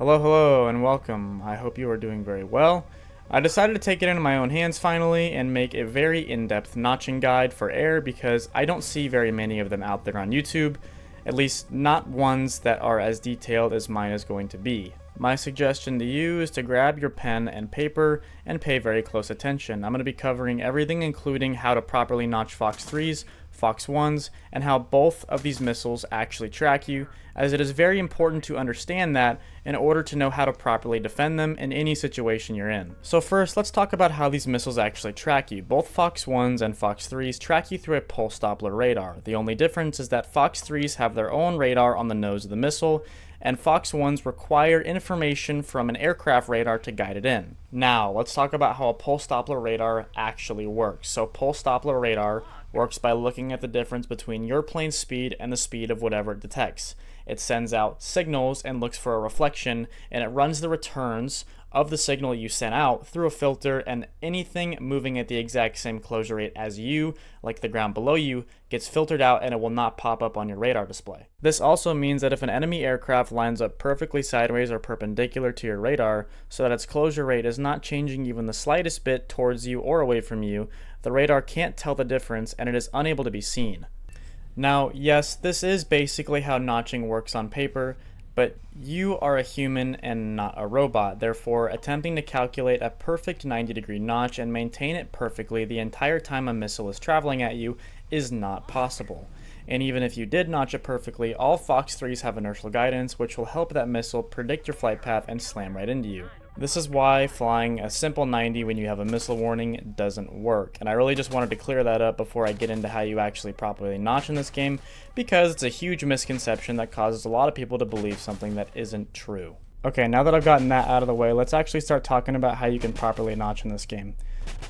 Hello, and welcome. I hope you are doing very well. I decided to take it into my own hands finally and make a very in-depth notching guide for air because I don't see very many of them out there on YouTube, at least not ones that are as detailed as mine is going to be. My suggestion to you is to grab your pen and paper and pay very close attention. I'm going to be covering everything including how to properly notch Fox 3s, Fox 1s, and how both of these missiles actually track you, as it is very important to understand that in order to know how to properly defend them in any situation you're in. So first, let's talk about how these missiles actually track you. Both Fox 1s and Fox 3s track you through a pulse doppler radar. The only difference is that Fox 3s have their own radar on the nose of the missile, and Fox 1s require information from an aircraft radar to guide it in. Now, let's talk about how a pulse doppler radar actually works. So pulse doppler radar works by looking at the difference between your plane's speed and the speed of whatever it detects. It sends out signals and looks for a reflection, and it runs the returns of the signal you sent out through a filter, and anything moving at the exact same closure rate as you, like the ground below you, gets filtered out and it will not pop up on your radar display. This also means that if an enemy aircraft lines up perfectly sideways or perpendicular to your radar so that its closure rate is not changing even the slightest bit towards you or away from you, the radar can't tell the difference and it is unable to be seen. Now, yes, this is basically how notching works on paper, but you are a human and not a robot. Therefore, attempting to calculate a perfect 90-degree notch and maintain it perfectly the entire time a missile is traveling at you is not possible. And even if you did notch it perfectly, all Fox 3s have inertial guidance, which will help that missile predict your flight path and slam right into you. This is why flying a simple 90 when you have a missile warning doesn't work, and I really just wanted to clear that up before I get into how you actually properly notch in this game, because it's a huge misconception that causes a lot of people to believe something that isn't true. Okay, now that I've gotten that out of the way, let's actually start talking about how you can properly notch in this game.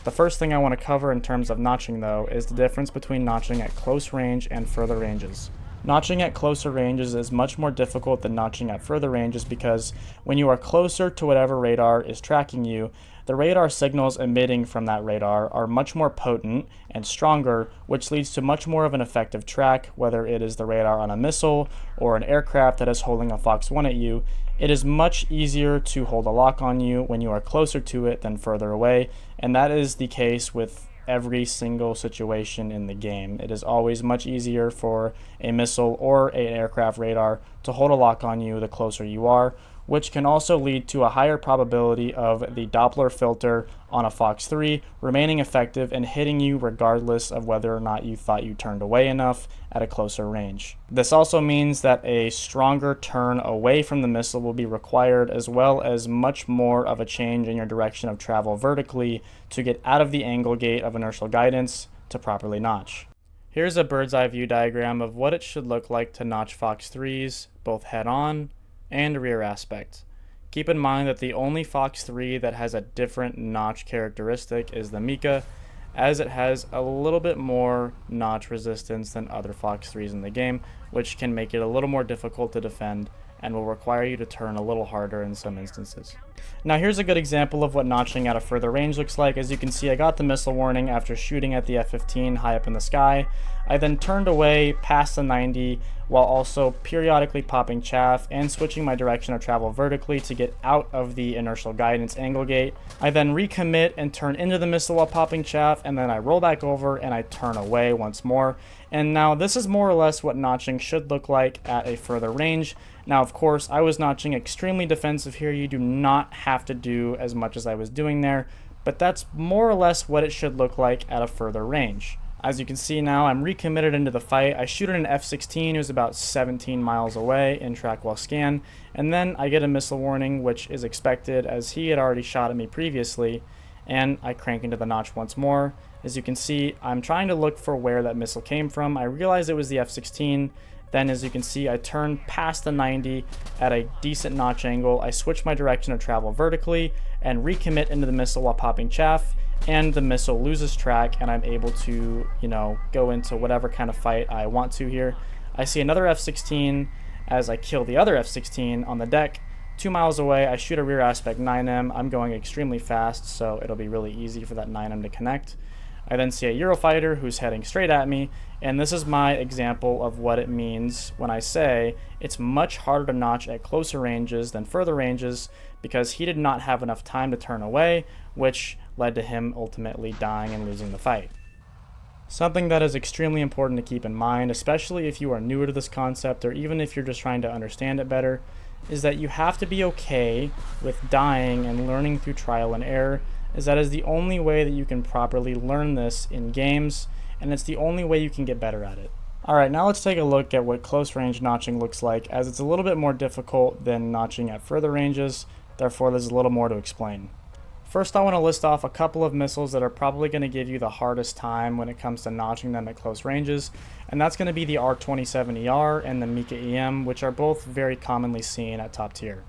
The first thing I want to cover in terms of notching, though, is the difference between notching at close range and further ranges. Notching at closer ranges is much more difficult than notching at further ranges because when you are closer to whatever radar is tracking you, the radar signals emitting from that radar are much more potent and stronger, which leads to much more of an effective track, whether it is the radar on a missile or an aircraft that is holding a Fox 1 at you. It is much easier to hold a lock on you when you are closer to it than further away, and that is the case with every single situation in the game. It is always much easier for a missile or an aircraft radar to hold a lock on you the closer you are, which can also lead to a higher probability of the Doppler filter on a Fox 3 remaining effective and hitting you regardless of whether or not you thought you turned away enough at a closer range. This also means that a stronger turn away from the missile will be required, as well as much more of a change in your direction of travel vertically to get out of the angle gate of inertial guidance to properly notch. Here's a bird's eye view diagram of what it should look like to notch Fox 3s, both head-on and rear aspect. Keep in mind that the only Fox 3 that has a different notch characteristic is the Mika, as it has a little bit more notch resistance than other Fox 3s in the game, which can make it a little more difficult to defend and will require you to turn a little harder in some instances. Now here's a good example of what notching at a further range looks like. As you can see, I got the missile warning after shooting at the F-15 high up in the sky. I then turned away past the 90 while also periodically popping chaff and switching my direction of travel vertically to get out of the inertial guidance angle gate. I then recommit and turn into the missile while popping chaff, and then I roll back over and I turn away once more. And now this is more or less what notching should look like at a further range. Now, of course, I was notching extremely defensive here. You do not have to do as much as I was doing there, but that's more or less what it should look like at a further range. As you can see now, I'm recommitted into the fight. I shoot at an F-16 who's about 17 miles away in track while scan, and then I get a missile warning, which is expected as he had already shot at me previously, and I crank into the notch once more. As you can see, I'm trying to look for where that missile came from. I realized it was the F-16. Then, as you can see, I turn past the 90 at a decent notch angle. I switch my direction of travel vertically and recommit into the missile while popping chaff, and the missile loses track and I'm able to, go into whatever kind of fight I want to here. I see another F-16 as I kill the other F-16 on the deck. 2 miles away, I shoot a rear aspect 9M. I'm going extremely fast, so it'll be really easy for that 9M to connect. I then see a Eurofighter who's heading straight at me, and this is my example of what it means when I say it's much harder to notch at closer ranges than further ranges, because he did not have enough time to turn away, which led to him ultimately dying and losing the fight. Something that is extremely important to keep in mind, especially if you are newer to this concept or even if you're just trying to understand it better, is that you have to be okay with dying and learning through trial and error, as that is the only way that you can properly learn this in games, and it's the only way you can get better at it. Alright, now let's take a look at what close range notching looks like, as it's a little bit more difficult than notching at further ranges, therefore there's a little more to explain. First, I want to list off a couple of missiles that are probably going to give you the hardest time when it comes to notching them at close ranges, and that's going to be the R-27ER and the Mika EM, which are both very commonly seen at top tier.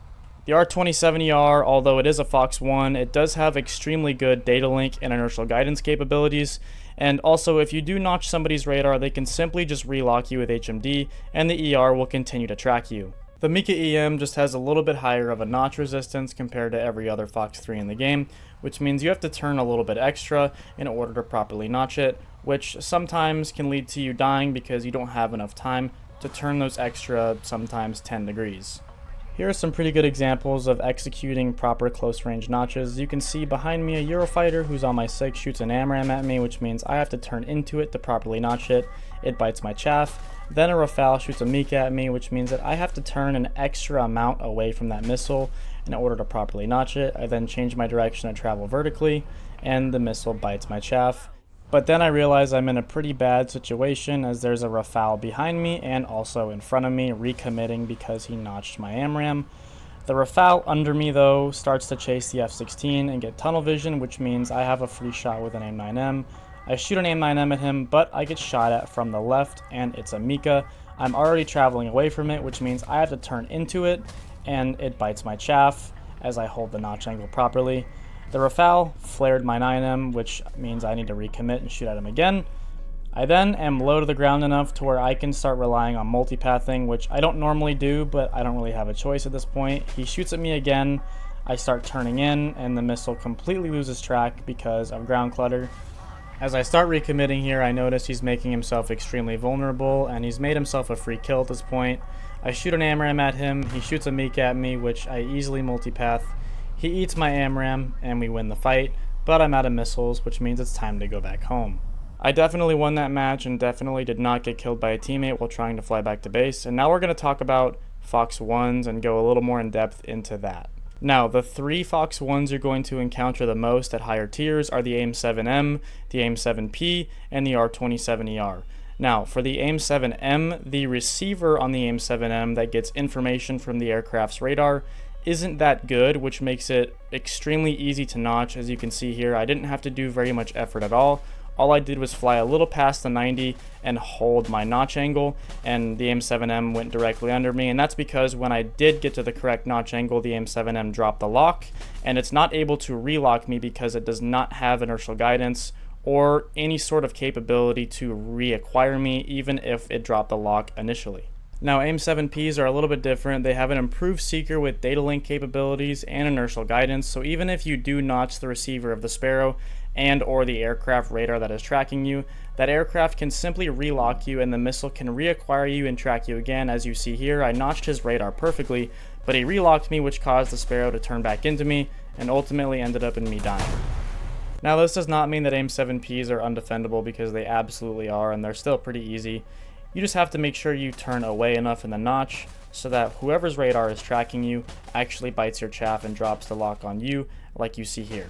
The R-27ER, although it is a Fox 1, it does have extremely good data link and inertial guidance capabilities, and also if you do notch somebody's radar, they can simply just relock you with HMD, and the ER will continue to track you. The Mika EM just has a little bit higher of a notch resistance compared to every other Fox 3 in the game, which means you have to turn a little bit extra in order to properly notch it, which sometimes can lead to you dying because you don't have enough time to turn those extra, sometimes 10 degrees. Here are some pretty good examples of executing proper close range notches. You can see behind me a Eurofighter who's on my SIG shoots an AMRAAM at me, which means I have to turn into it to properly notch it. It bites my chaff. Then a Rafale shoots a Mika at me, which means that I have to turn an extra amount away from that missile in order to properly notch it. I then change my direction and travel vertically, and the missile bites my chaff. But then I realize I'm in a pretty bad situation, as there's a Rafale behind me and also in front of me recommitting because he notched my AMRAAM. The Rafale under me though starts to chase the F-16 and get tunnel vision, which means I have a free shot with an AIM-9M. I shoot an AIM-9M at him, but I get shot at from the left, and it's a Mika. I'm already traveling away from it, which means I have to turn into it, and it bites my chaff as I hold the notch angle properly. The Rafale flared my 9M, which means I need to recommit and shoot at him again. I then am low to the ground enough to where I can start relying on multipathing, which I don't normally do, but I don't really have a choice at this point. He shoots at me again. I start turning in, and the missile completely loses track because of ground clutter. As I start recommitting here, I notice he's making himself extremely vulnerable, and he's made himself a free kill at this point. I shoot an AMRAAM at him, he shoots a Mika at me, which I easily multipath. He eats my AMRAAM, and we win the fight, but I'm out of missiles, which means it's time to go back home. I definitely won that match, and definitely did not get killed by a teammate while trying to fly back to base, and now we're going to talk about Fox 1s and go a little more in depth into that. Now, the three Fox 1s you're going to encounter the most at higher tiers are the AIM-7M, the AIM-7P, and the R-27ER. Now, for the AIM-7M, the receiver on the AIM-7M that gets information from the aircraft's radar isn't that good, which makes it extremely easy to notch. As you can see here, I didn't have to do very much effort at all. All I did was fly a little past the 90 and hold my notch angle, and the AIM-7M went directly under me, and that's because when I did get to the correct notch angle, the AIM-7M dropped the lock, and it's not able to relock me because it does not have inertial guidance or any sort of capability to reacquire me, even if it dropped the lock initially. Now, AIM-7Ps are a little bit different. They have an improved seeker with data link capabilities and inertial guidance, so even if you do notch the receiver of the Sparrow and or the aircraft radar that is tracking you, that aircraft can simply relock you and the missile can reacquire you and track you again. As you see here, I notched his radar perfectly, but he relocked me, which caused the Sparrow to turn back into me and ultimately ended up in me dying. Now, this does not mean that AIM-7Ps are undefendable, because they absolutely are, and they're still pretty easy. You just have to make sure you turn away enough in the notch so that whoever's radar is tracking you actually bites your chaff and drops the lock on you, like you see here.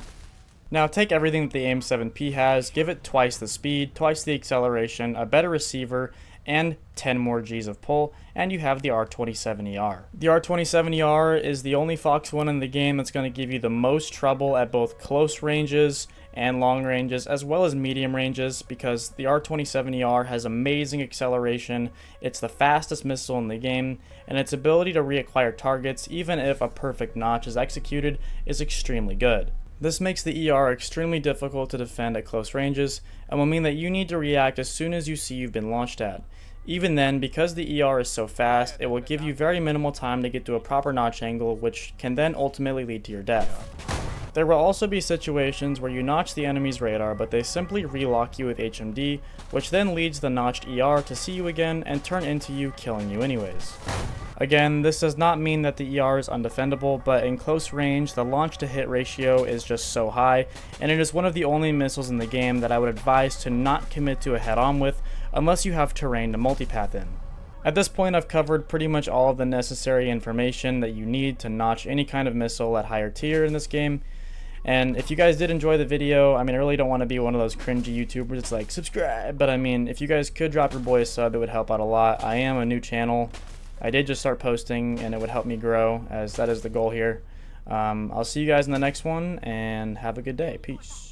Now, take everything that the AIM-7P has, give it twice the speed, twice the acceleration, a better receiver, and 10 more Gs of pull, and you have the R-27ER. The R-27ER is the only Fox 1 in the game that's going to give you the most trouble at both close ranges and long ranges, as well as medium ranges, because the R-27ER has amazing acceleration, it's the fastest missile in the game, and its ability to reacquire targets, even if a perfect notch is executed, is extremely good. This makes the ER extremely difficult to defend at close ranges, and will mean that you need to react as soon as you see you've been launched at. Even then, because the ER is so fast, it will give you very minimal time to get to a proper notch angle, which can then ultimately lead to your death. There will also be situations where you notch the enemy's radar, but they simply relock you with HMD, which then leads the notched ER to see you again and turn into you, killing you anyways. Again, this does not mean that the ER is undefendable, but in close range, the launch to hit ratio is just so high, and it is one of the only missiles in the game that I would advise to not commit to a head-on with unless you have terrain to multipath in. At this point, I've covered pretty much all of the necessary information that you need to notch any kind of missile at higher tier in this game. And if you guys did enjoy the video, I mean, I really don't want to be one of those cringy YouTubers. It's like, subscribe. But I mean, if you guys could drop your boy a sub, it would help out a lot. I am a new channel. I did just start posting, and it would help me grow, as that is the goal here. I'll see you guys in the next one, and have a good day. Peace.